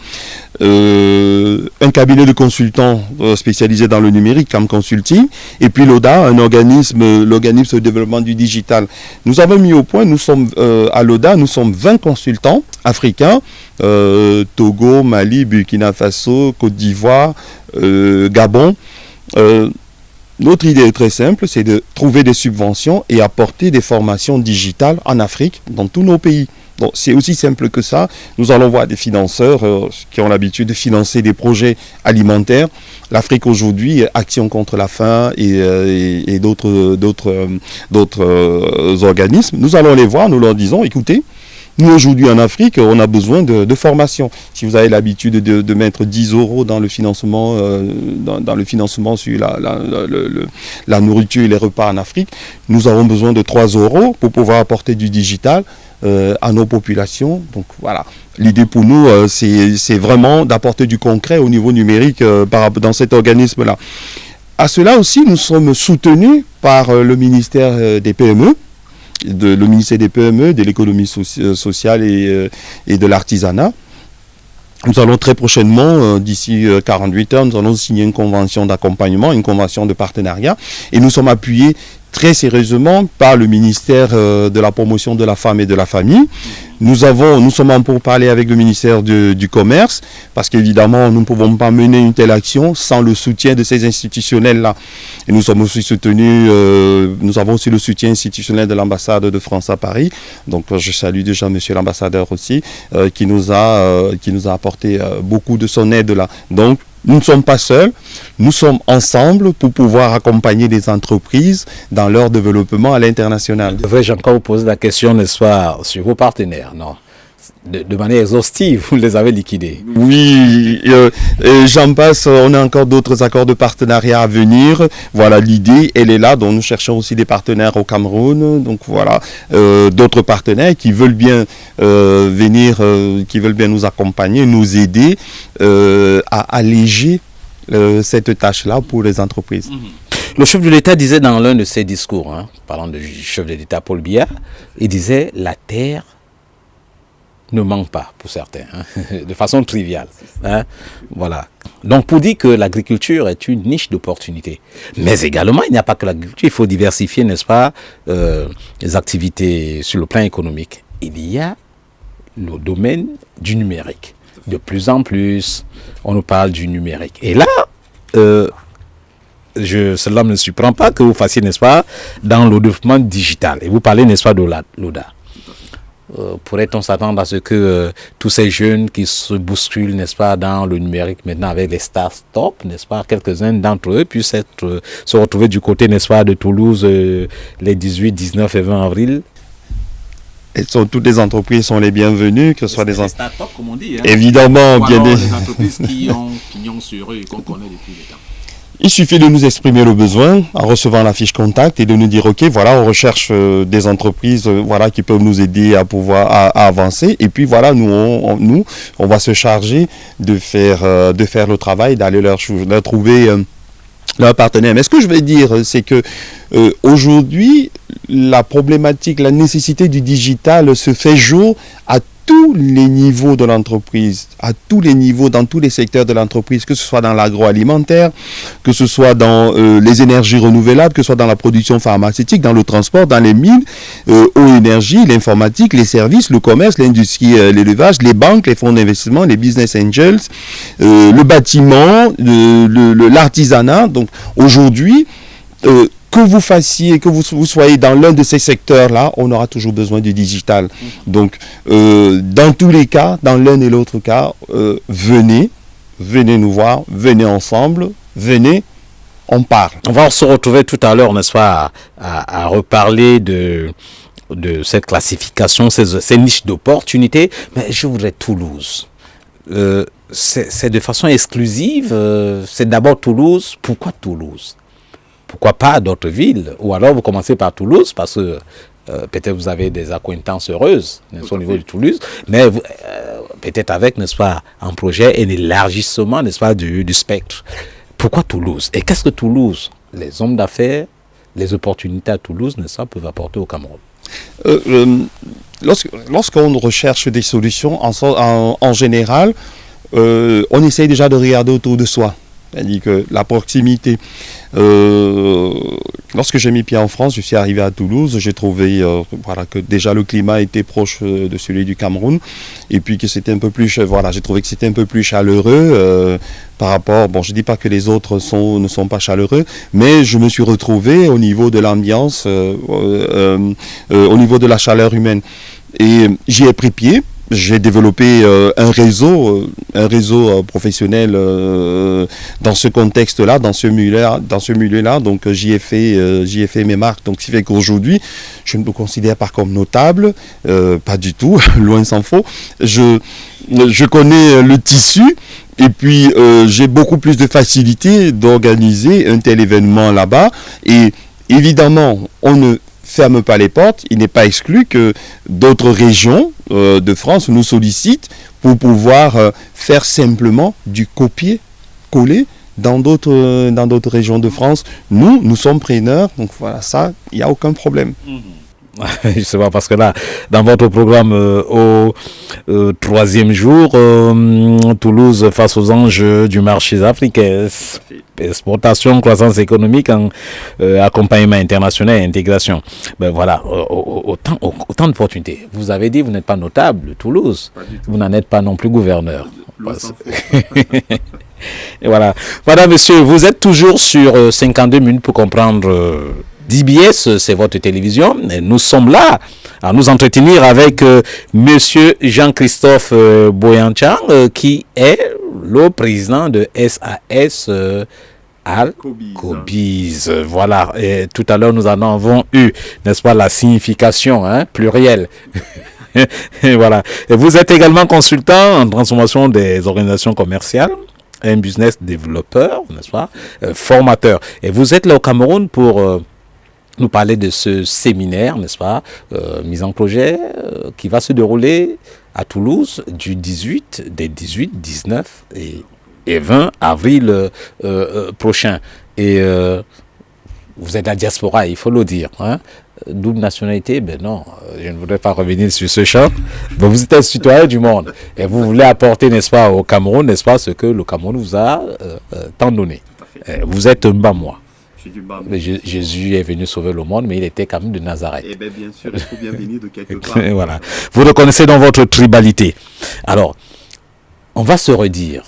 un cabinet de consultants spécialisé dans le numérique, CAM Consulting, et puis l'ODA, l'organisme de développement du digital. Nous avons mis au point, nous sommes à l'ODA, nous sommes 20 consultants africains, Togo, Mali, Burkina Faso, Côte d'Ivoire, Gabon. Notre idée est très simple, c'est de trouver des subventions et apporter des formations digitales en Afrique, dans tous nos pays. Donc c'est aussi simple que ça. Nous allons voir des financeurs qui ont l'habitude de financer des projets alimentaires. L'Afrique aujourd'hui, Action contre la faim et d'autres organismes. Nous allons les voir, nous leur disons, écoutez, nous, aujourd'hui, en Afrique, on a besoin de formation. Si vous avez l'habitude de mettre 10 € dans le financement, dans le financement sur la nourriture et les repas en Afrique, nous avons besoin de 3 € pour pouvoir apporter du digital à nos populations. Donc, voilà. L'idée pour nous, c'est vraiment d'apporter du concret au niveau numérique dans cet organisme-là. À cela aussi, nous sommes soutenus par le ministère des PME, le ministère des PME, de l'économie sociale et de l'artisanat. Nous allons très prochainement, d'ici 48 heures, nous allons signer une convention d'accompagnement, une convention de partenariat, et nous sommes appuyés très sérieusement par le ministère de la promotion de la femme et de la famille. Nous sommes en pourparlers avec le ministère du Commerce, parce qu'évidemment, nous ne pouvons pas mener une telle action sans le soutien de ces institutionnels-là. Et nous sommes aussi soutenus, nous avons aussi le soutien institutionnel de l'ambassade de France à Paris. Donc, je salue déjà monsieur l'ambassadeur aussi, qui nous a apporté beaucoup de son aide là. Donc, nous ne sommes pas seuls, nous sommes ensemble pour pouvoir accompagner des entreprises dans leur développement à l'international. Devrais-je encore vous poser la question, n'est-ce pas, sur vos partenaires, non? De manière exhaustive, vous les avez liquidés. Oui, j'en passe, on a encore d'autres accords de partenariat à venir. Voilà, l'idée, elle est là, donc nous cherchons aussi des partenaires au Cameroun. Donc voilà, d'autres partenaires qui veulent bien venir, qui veulent bien nous accompagner, nous aider à alléger cette tâche-là pour les entreprises. Le chef de l'État disait dans l'un de ses discours, parlant du chef de l'État Paul Biya, il disait « la terre ne manque pas pour certains, de façon triviale. Voilà. Donc pour dire que l'agriculture est une niche d'opportunités. Mais également, il n'y a pas que l'agriculture, il faut diversifier, n'est-ce pas, les activités sur le plan économique. Il y a le domaine du numérique. De plus en plus, on nous parle du numérique. Et là, cela ne me surprend pas que vous fassiez, n'est-ce pas, dans le développement digital. Et vous parlez, n'est-ce pas, de l'ODA. Pourrait-on s'attendre à ce que tous ces jeunes qui se bousculent, n'est-ce pas, dans le numérique maintenant avec les start-up, n'est-ce pas, quelques-uns d'entre eux puissent se retrouver du côté, n'est-ce pas, de Toulouse les 18, 19 et 20 avril? Toutes les entreprises sont les bienvenues, que ce soit des start-up, comme on dit. Évidemment, bien des entreprises qui ont pignon sur eux et qu'on connaît depuis le temps. Il suffit de nous exprimer le besoin en recevant la fiche contact et de nous dire ok, voilà, on recherche des entreprises voilà, qui peuvent nous aider à pouvoir à avancer. Et puis voilà, nous on va se charger de faire le travail, d'aller leur trouver leur partenaire. Mais ce que je veux dire, c'est que aujourd'hui, la problématique, la nécessité du digital se fait jour à tous les niveaux de l'entreprise, à tous les niveaux, dans tous les secteurs de l'entreprise, que ce soit dans l'agroalimentaire, que ce soit dans les énergies renouvelables, que ce soit dans la production pharmaceutique, dans le transport, dans les mines, eau, énergie, l'informatique, les services, le commerce, l'industrie, l'élevage, les banques, les fonds d'investissement, les business angels, le bâtiment, l'artisanat. Donc aujourd'hui, que vous fassiez, que vous soyez dans l'un de ces secteurs-là, on aura toujours besoin du digital. Donc, dans tous les cas, dans l'un et l'autre cas, venez nous voir, venez ensemble, venez, on parle. On va se retrouver tout à l'heure, n'est-ce pas, à reparler de cette classification, ces niches d'opportunités, mais je voudrais Toulouse. C'est de façon exclusive, c'est d'abord Toulouse. Pourquoi Toulouse? Pourquoi pas d'autres villes? Ou alors vous commencez par Toulouse parce que peut-être vous avez des accointances heureuses, n'est-ce pas, au niveau de Toulouse, mais peut-être avec, n'est-ce pas, un projet et un élargissement, n'est-ce pas, du spectre. Pourquoi Toulouse? Et qu'est-ce que Toulouse, les hommes d'affaires, les opportunités à Toulouse, n'est-ce pas, peuvent apporter au Cameroun? Lorsqu'on recherche des solutions, en général, on essaye déjà de regarder autour de soi. C'est-à-dire que la proximité. Lorsque j'ai mis pied en France, je suis arrivé à Toulouse, j'ai trouvé que déjà le climat était proche de celui du Cameroun, et puis que c'était un peu plus, j'ai trouvé que c'était un peu plus chaleureux par rapport. Bon, je dis pas que les autres ne sont pas chaleureux, mais je me suis retrouvé au niveau de l'ambiance, au niveau de la chaleur humaine, et j'y ai pris pied. J'ai développé un réseau professionnel dans ce contexte-là, dans ce milieu-là. Donc j'y ai fait mes marques. Donc ce qui fait qu'aujourd'hui, je ne me considère pas comme notable, pas du tout, loin s'en faut. Je connais le tissu. Et puis, j'ai beaucoup plus de facilité d'organiser un tel événement là-bas. Et évidemment, on ne ferme pas les portes. Il n'est pas exclu que d'autres régions de France nous sollicitent pour pouvoir faire simplement du copier-coller dans d'autres régions de France. Nous sommes preneurs. Donc voilà, ça, il n'y a aucun problème. Je sais pas, parce que là, dans votre programme au troisième jour, Toulouse face aux enjeux du marché africain, exportation, croissance économique, accompagnement international et intégration. Ben voilà, autant d'opportunités. Vous avez dit, vous n'êtes pas notable, Toulouse. Vous n'en êtes pas non plus gouverneur. Et voilà. Madame, monsieur, vous êtes toujours sur 52 minutes pour comprendre. DBS, c'est votre télévision. Et nous sommes là à nous entretenir avec monsieur Jean-Christophe Boyantchan, qui est le président de SAS Al-Kobiz. Voilà. Et tout à l'heure, nous en avons eu, n'est-ce pas, la signification plurielle. Et voilà. Et vous êtes également consultant en transformation des organisations commerciales, un business développeur, n'est-ce pas, formateur. Et vous êtes là au Cameroun pour nous parler de ce séminaire, n'est-ce pas, mise en projet, qui va se dérouler à Toulouse des 18, 19 et 20 avril prochain. Et vous êtes la diaspora, il faut le dire. Double nationalité, ben non, je ne voudrais pas revenir sur ce champ. Ben vous êtes un citoyen du monde et vous voulez apporter, n'est-ce pas, au Cameroun, n'est-ce pas, ce que le Cameroun vous a tant donné. Vous êtes un Bamois. Jésus est venu sauver le monde, mais il était quand même de Nazareth. Eh bien, bien sûr, il faut bien venir de quelque part. Voilà. Vous reconnaissez dans votre tribalité. Alors, on va se redire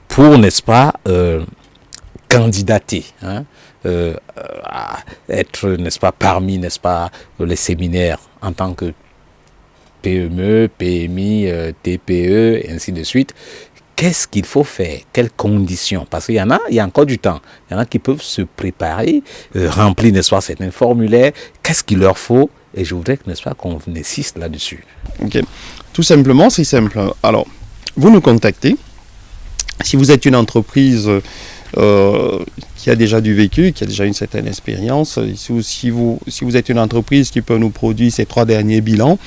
pour, n'est-ce pas, candidater, à être, n'est-ce pas, parmi, n'est-ce pas, les séminaires en tant que PME, PMI, TPE, et ainsi de suite. Qu'est-ce qu'il faut faire? Quelles conditions? Parce qu'il y a encore du temps. Il y en a qui peuvent se préparer, remplir, n'est-ce pas, certains formulaires. Qu'est-ce qu'il leur faut? Et je voudrais, n'est-ce pas, qu'on insiste là-dessus. Ok. Tout simplement, c'est simple. Alors, vous nous contactez. Si vous êtes une entreprise qui a déjà du vécu, qui a déjà une certaine expérience, si vous êtes une entreprise qui peut nous produire ces 3 derniers bilans,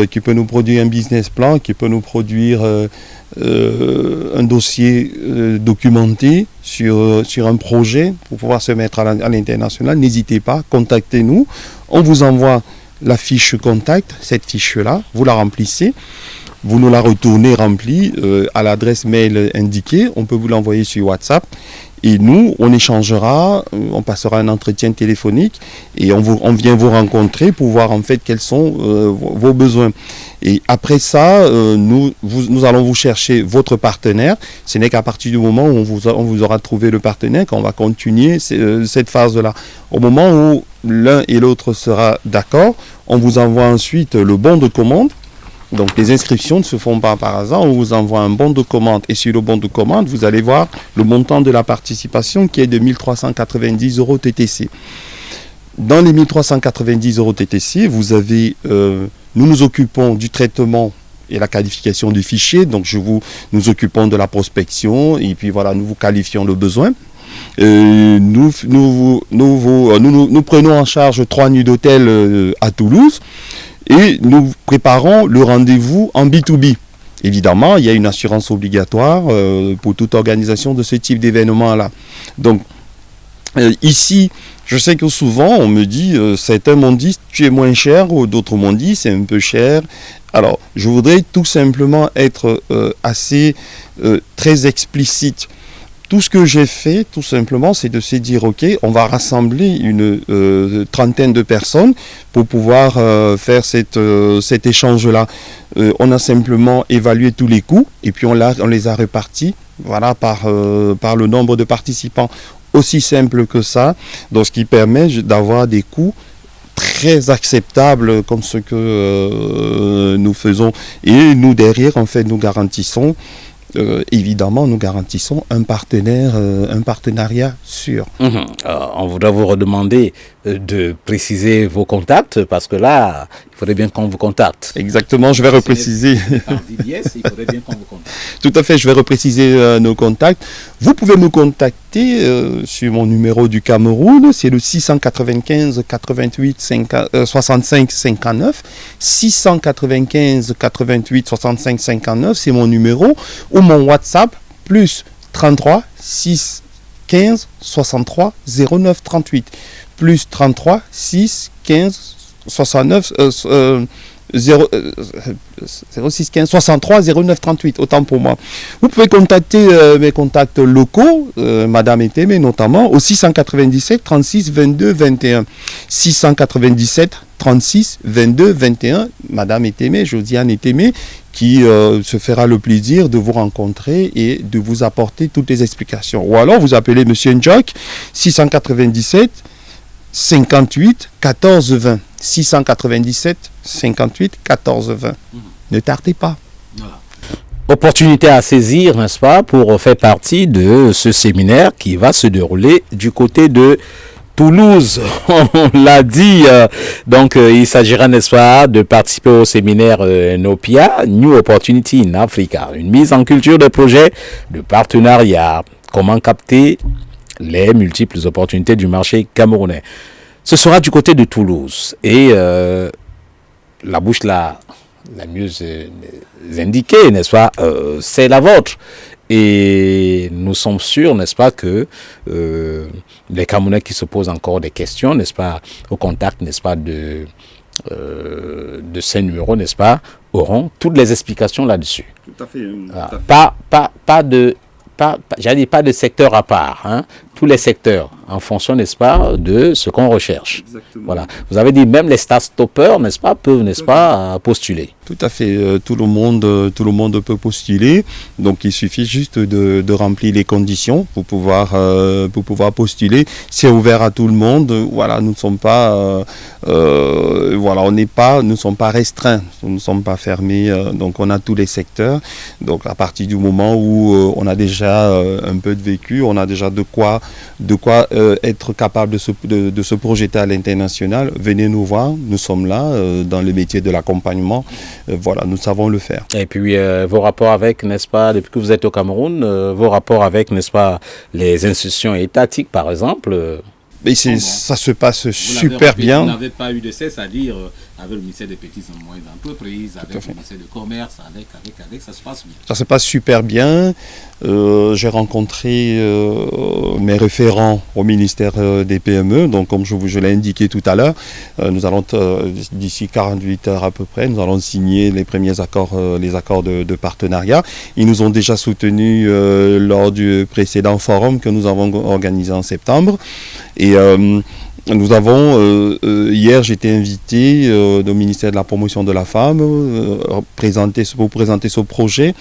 qui peut nous produire un business plan, qui peut nous produire un dossier documenté sur un projet pour pouvoir se mettre à l'international, n'hésitez pas, contactez-nous. On vous envoie la fiche contact, cette fiche-là, vous la remplissez. Vous nous la retournez remplie à l'adresse mail indiquée. On peut vous l'envoyer sur WhatsApp. Et nous, on échangera, on passera un entretien téléphonique et on vient vous rencontrer pour voir en fait quels sont vos besoins. Et après ça, nous allons vous chercher votre partenaire. Ce n'est qu'à partir du moment où on vous aura trouvé le partenaire qu'on va continuer cette phase-là. Au moment où l'un et l'autre sera d'accord, on vous envoie ensuite le bon de commande. Donc les inscriptions ne se font pas par hasard, on vous envoie un bon de commande et sur le bon de commande, vous allez voir le montant de la participation qui est de 1390 € TTC. Dans les 1390 € TTC, vous avez, nous nous occupons du traitement et la qualification du fichier, donc nous occupons de la prospection et puis voilà, nous vous qualifions le besoin. Nous prenons en charge 3 nuits d'hôtel à Toulouse. Et nous préparons le rendez-vous en B2B. Évidemment, il y a une assurance obligatoire pour toute organisation de ce type d'événement-là. Donc, Ici, je sais que souvent on me dit, certains m'ont dit tu es moins cher, ou d'autres m'ont dit c'est un peu cher. Alors, je voudrais tout simplement être très explicite. Tout ce que j'ai fait, tout simplement, c'est de se dire, ok, on va rassembler une trentaine de personnes pour pouvoir faire cet échange-là. On a simplement évalué tous les coûts et puis on les a répartis, voilà, par le nombre de participants. Aussi simple que ça, donc ce qui permet d'avoir des coûts très acceptables comme ce que nous faisons. Et nous, derrière, en fait, nous garantissons évidemment, nous garantissons un partenariat sûr. On voudrait vous redemander de préciser vos contacts parce que là, il faudrait bien qu'on vous contacte. Exactement, je vais repréciser. Tout à fait, je vais repréciser nos contacts. Vous pouvez me contacter sur mon numéro du Cameroun, c'est le 695 88 65 59. 695 88 65 59, c'est mon numéro. Ou mon WhatsApp, plus 33 6 15 63 09 38. Plus 33 6 15 69 06 15 63 09 38, autant pour moi. Vous pouvez contacter mes contacts locaux, Madame Etemé notamment, au 697 36 22 21. 697 36 22 21, Madame Etemé, Josiane Etemé, qui se fera le plaisir de vous rencontrer et de vous apporter toutes les explications. Ou alors vous appelez Monsieur Njok, 697 58 14 20. 697 58 14 20. Ne tardez pas. Voilà. Opportunité à saisir, n'est-ce pas, pour faire partie de ce séminaire qui va se dérouler du côté de Toulouse. On l'a dit, donc il s'agira, n'est-ce pas, de participer au séminaire NOPIA, New Opportunity in Africa, une mise en culture de projets de partenariat, comment capter les multiples opportunités du marché camerounais. Ce sera du côté de Toulouse et la bouche la mieux indiquée, n'est-ce pas, c'est la vôtre. Et nous sommes sûrs, n'est-ce pas, que les Camerounais qui se posent encore des questions, n'est-ce pas, au contact, n'est-ce pas, de ces numéros, n'est-ce pas, auront toutes les explications là-dessus. Tout à fait. Pas de secteur à part, hein, tous les secteurs, en fonction, n'est-ce pas, de ce qu'on recherche. Exactement. Voilà. Vous avez dit même les start-stoppers, n'est-ce pas, peuvent, n'est-ce pas, postuler. Tout à fait. Tout le monde peut postuler. Donc il suffit juste de remplir les conditions pour pouvoir postuler. C'est ouvert à tout le monde. Voilà, nous ne sommes pas, nous ne sommes pas restreints. Nous ne sommes pas fermés. Donc on a tous les secteurs. Donc à partir du moment où on a déjà un peu de vécu, on a déjà de quoi être capable de se projeter à l'international. Venez nous voir, nous sommes là dans le métier de l'accompagnement. Voilà, nous savons le faire. Et puis vos rapports avec, n'est-ce pas, depuis que vous êtes au Cameroun, vos rapports avec, n'est-ce pas, les institutions étatiques, par exemple. Mais ça se passe super bien. Vous n'avez pas eu de cesse à dire avec le ministère des Petites et Moyennes Entreprises, avec le ministère du Commerce, avec, ça se passe bien. Ça se passe super bien. J'ai rencontré mes référents au ministère des PME. Donc, comme je l'ai indiqué tout à l'heure, nous allons, d'ici 48 heures à peu près, nous allons signer les premiers accords, les accords de partenariat. Ils nous ont déjà soutenus lors du précédent forum que nous avons organisé en septembre. Et nous avons, hier j'étais invité au ministère de la Promotion de la Femme pour présenter ce projet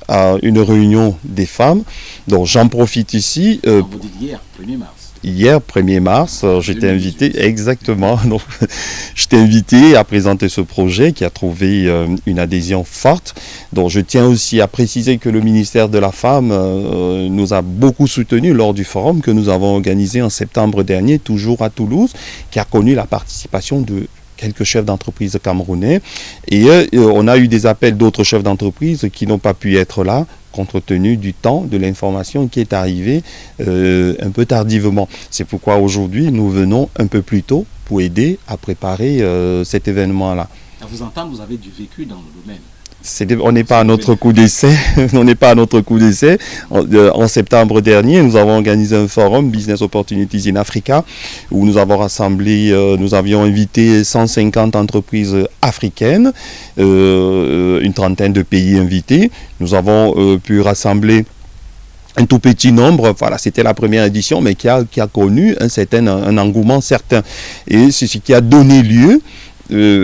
à une réunion des femmes. Donc j'en profite ici. Vous dites hier, 1er mars. Hier, 1er mars, j'étais invité, exactement, donc j'étais invité à présenter ce projet qui a trouvé une adhésion forte. Donc je tiens aussi à préciser que le ministère de la Femme nous a beaucoup soutenus lors du forum que nous avons organisé en septembre dernier, toujours à Toulouse, qui a connu la participation de quelques chefs d'entreprise camerounais. Et on a eu des appels d'autres chefs d'entreprise qui n'ont pas pu être là, compte tenu du temps, de l'information qui est arrivée un peu tardivement. C'est pourquoi aujourd'hui, nous venons un peu plus tôt pour aider à préparer cet événement-là. À vous entendre, vous avez du vécu dans le domaine. On n'est pas à notre coup d'essai. On n'est pas à notre coup d'essai. En septembre dernier, nous avons organisé un forum Business Opportunities in Africa où nous avons rassemblé, nous avions invité 150 entreprises africaines, une trentaine de pays invités. Nous avons pu rassembler un tout petit nombre, voilà, c'était la première édition, mais qui a connu un engouement certain. Et c'est ce qui a donné lieu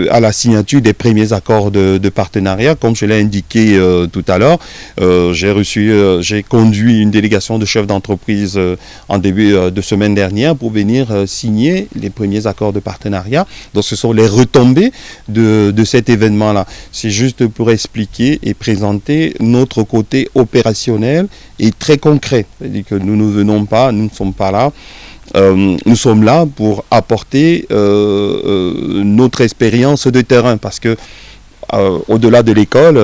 à la signature des premiers accords de partenariat. Comme je l'ai indiqué tout à l'heure, j'ai conduit une délégation de chefs d'entreprise en début de semaine dernière pour venir signer les premiers accords de partenariat. Donc ce sont les retombées de cet événement-là. C'est juste pour expliquer et présenter notre côté opérationnel et très concret. C'est-à-dire que nous ne sommes pas là. Nous sommes là pour apporter notre expérience de terrain parce que au-delà de l'école,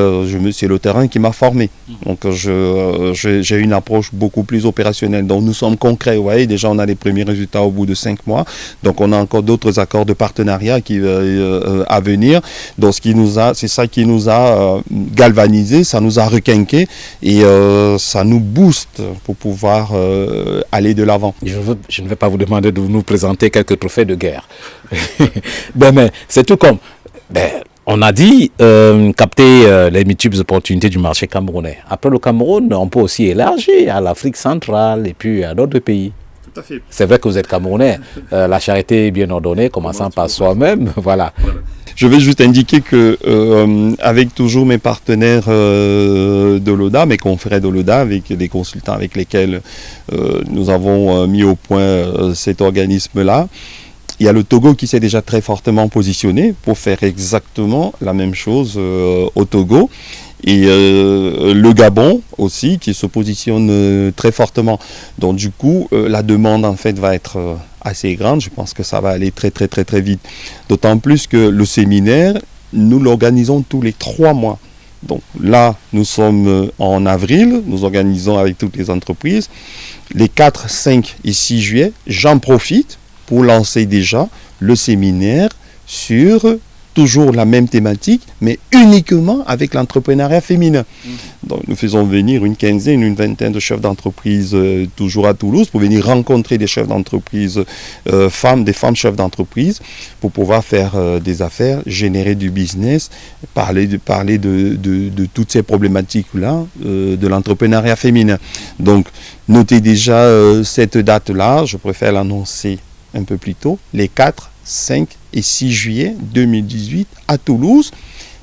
c'est le terrain qui m'a formé. Donc j'ai une approche beaucoup plus opérationnelle. Donc nous sommes concrets. Vous voyez, déjà on a les premiers résultats au bout de 5 mois. Donc on a encore d'autres accords de partenariat à venir. Donc c'est ça qui nous a galvanisé, ça nous a requinqué et ça nous booste pour pouvoir aller de l'avant. Je ne vais pas vous demander de nous présenter quelques trophées de guerre. Mais c'est tout comme... on a dit capter les multiples opportunités du marché camerounais. Après le Cameroun, on peut aussi élargir à l'Afrique centrale et puis à d'autres pays. Tout à fait. C'est vrai que vous êtes Camerounais. La charité est bien ordonnée, commençant par soi-même. Voilà. Je vais juste indiquer que avec toujours mes partenaires de l'ODA, mes confrères de l'ODA, avec les consultants avec lesquels nous avons mis au point cet organisme-là, il y a le Togo qui s'est déjà très fortement positionné pour faire exactement la même chose au Togo. Et le Gabon aussi qui se positionne très fortement. Donc du coup, la demande en fait va être assez grande. Je pense que ça va aller très très très très vite. D'autant plus que le séminaire, nous l'organisons tous les 3 mois. Donc là, nous sommes en avril, nous organisons avec toutes les entreprises. Les 4, 5 et 6 juillet, j'en profite pour lancer déjà le séminaire sur toujours la même thématique, mais uniquement avec l'entrepreneuriat féminin. Donc nous faisons venir une quinzaine, une vingtaine de chefs d'entreprise toujours à Toulouse pour venir rencontrer des chefs d'entreprise femmes, des femmes chefs d'entreprise pour pouvoir faire des affaires, générer du business, parler de toutes ces problématiques-là de l'entrepreneuriat féminin. Donc notez déjà cette date-là, je préfère l'annoncer un peu plus tôt, les 4, 5 et 6 juillet 2018 à Toulouse,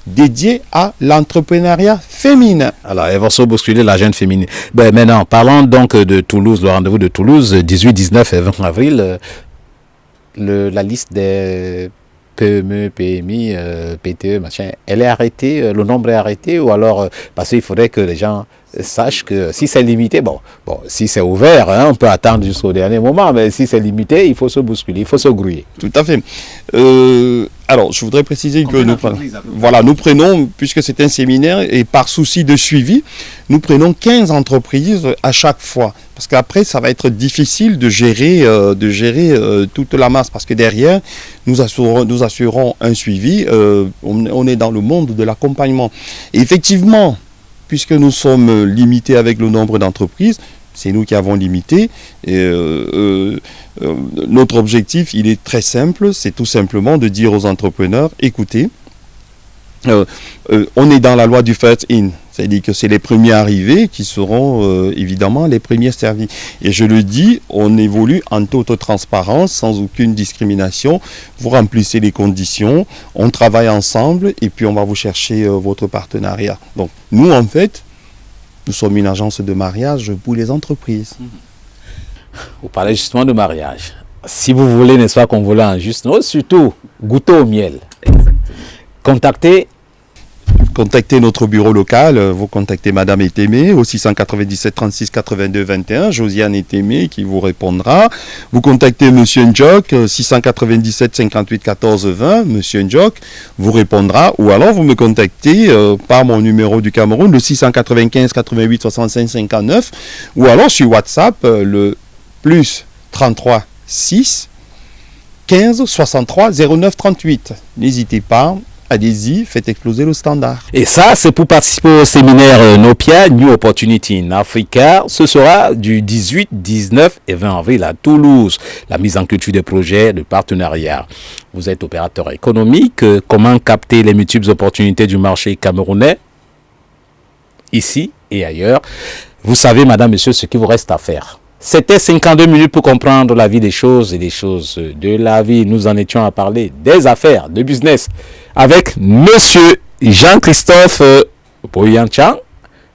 dédié à l'entrepreneuriat féminin. Alors, elles vont se bousculer la jeune féminine. Maintenant, parlons donc de Toulouse, le rendez-vous de Toulouse, 18, 19 et 20 avril. La liste des PME, PMI, PTE, machin, elle est arrêtée, le nombre est arrêté ou alors, parce qu'il faudrait que les gens sachent que si c'est limité, bon, si c'est ouvert, hein, on peut attendre jusqu'au dernier moment, mais si c'est limité, il faut se bousculer, il faut se grouiller. Tout à fait. Alors, je voudrais préciser que nous prenons, puisque c'est un séminaire, et par souci de suivi, nous prenons 15 entreprises à chaque fois. Parce qu'après, ça va être difficile de gérer toute la masse. Parce que derrière, nous assurons un suivi. On est dans le monde de l'accompagnement. Et effectivement, puisque nous sommes limités avec le nombre d'entreprises, c'est nous qui avons limité. Notre objectif, il est très simple, c'est tout simplement de dire aux entrepreneurs, écoutez, on est dans la loi du first in, c'est-à-dire que c'est les premiers arrivés qui seront évidemment les premiers servis. Et je le dis, on évolue en toute transparence, sans aucune discrimination. Vous remplissez les conditions, on travaille ensemble et puis on va vous chercher votre partenariat. Donc nous, en fait, nous sommes une agence de mariage pour les entreprises. Vous parlez justement de mariage. Si vous voulez, n'est-ce pas, qu'on vous lance juste, surtout goûter au miel. Exactement. Contactez notre bureau local, vous contactez Madame Etémé au 697 36 82 21, Josiane Etémé qui vous répondra. Vous contactez Monsieur Ndjok, 697 58 14 20, Monsieur Ndjok vous répondra, ou alors vous me contactez par mon numéro du Cameroun, le 695 88 65 59, ou alors sur WhatsApp, le plus 33 6 15 63 09 38. N'hésitez pas allez-y, faites exploser le standard. Et ça, c'est pour participer au séminaire Nopia New Opportunity in Africa. Ce sera du 18, 19 et 20 avril à Toulouse. La mise en culture des projets de partenariat. Vous êtes opérateur économique. Comment capter les multiples opportunités du marché camerounais, ici et ailleurs? Vous savez, madame, monsieur, ce qu'il vous reste à faire. C'était 52 minutes pour comprendre la vie des choses et des choses de la vie. Nous en étions à parler des affaires, de business, avec monsieur Jean-Christophe Boyanchan,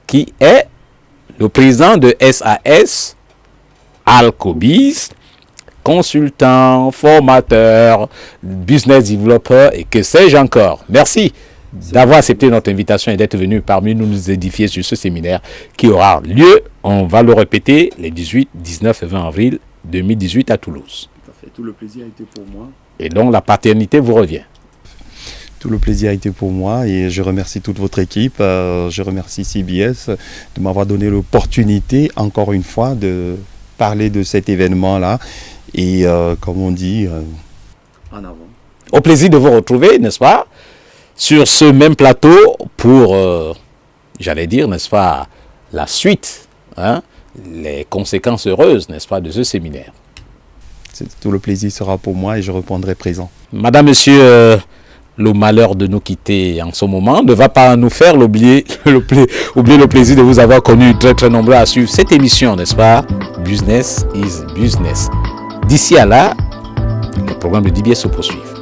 qui est le président de SAS Alcobiz, consultant, formateur, business developer et que sais-je encore. Merci d'avoir accepté notre invitation et d'être venu parmi nous nous édifier sur ce séminaire qui aura lieu, on va le répéter, les 18, 19 et 20 avril 2018 à Toulouse. Tout à fait. Tout le plaisir a été pour moi. Et donc la paternité vous revient. Tout le plaisir a été pour moi et je remercie toute votre équipe. Je remercie CBS de m'avoir donné l'opportunité, encore une fois, de parler de cet événement-là. Et comme on dit, en avant. Au plaisir de vous retrouver, n'est-ce pas, sur ce même plateau pour, j'allais dire, n'est-ce pas, la suite, hein, les conséquences heureuses, n'est-ce pas, de ce séminaire. Tout le plaisir sera pour moi et je répondrai présent. Madame, monsieur, le malheur de nous quitter en ce moment ne va pas nous faire oublier le plaisir de vous avoir connu très très nombreux à suivre cette émission, n'est-ce pas? Business is business. D'ici à là, les programmes de DBS se poursuivent.